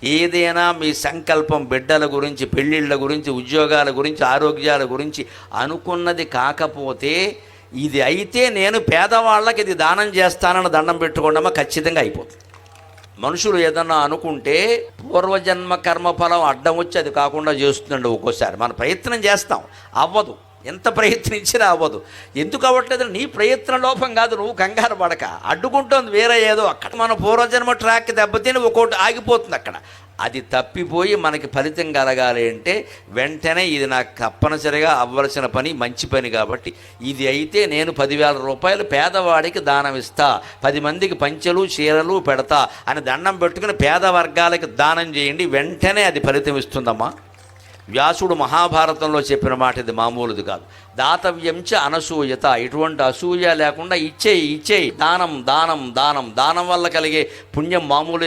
ఏదైనా మీ సంకల్పం బిడ్డల గురించి, పెళ్ళిళ్ళ గురించి, ఉద్యోగాల గురించి, ఆరోగ్యాల గురించి అనుకున్నది కాకపోతే, ఇది అయితే నేను పేదవాళ్ళకి ఇది దానం చేస్తానని దండం పెట్టుకోండమ్మా, ఖచ్చితంగా అయిపోతుంది. మనుషులు ఏదన్నా అనుకుంటే పూర్వజన్మ కర్మఫలం అడ్డం వచ్చి అది కాకుండా చేస్తుందండి. ఒక్కోసారి మన ప్రయత్నం చేస్తాం, అవ్వదు. ఎంత ప్రయత్నించినా అవ్వదు. ఎందుకు అవ్వట్లేదు? నీ ప్రయత్న లోపం కాదు, నువ్వు కంగారు పడక. అడ్డుకుంటుంది వేరే ఏదో. అక్కడ మన పూర్వజన్మ ట్రాక్ దెబ్బతిని ఒక్కోటి ఆగిపోతుంది అక్కడ. అది తప్పిపోయి మనకి ఫలితం కలగాలి అంటే వెంటనే ఇది నాకు తప్పనిసరిగా అవ్వాల్సిన పని, మంచి పని కాబట్టి ఇది అయితే నేను 10,000 రూపాయలు పేదవాడికి దానం ఇస్తా, 10 మందికి పంచెలు చీరలు పెడతా అని దండం పెట్టుకుని పేద వర్గాలకి దానం చేయండి, వెంటనే అది ఫలితం ఇస్తుందమ్మా. వ్యాసుడు మహాభారతంలో చెప్పిన మాట ఇది మామూలుది కాదు. దాతవ్యంచ అనసూయత, ఎటువంటి అసూయ లేకుండా ఇచ్చేయి. దానం దానం దానం దానం వల్ల కలిగే పుణ్యం మామూలు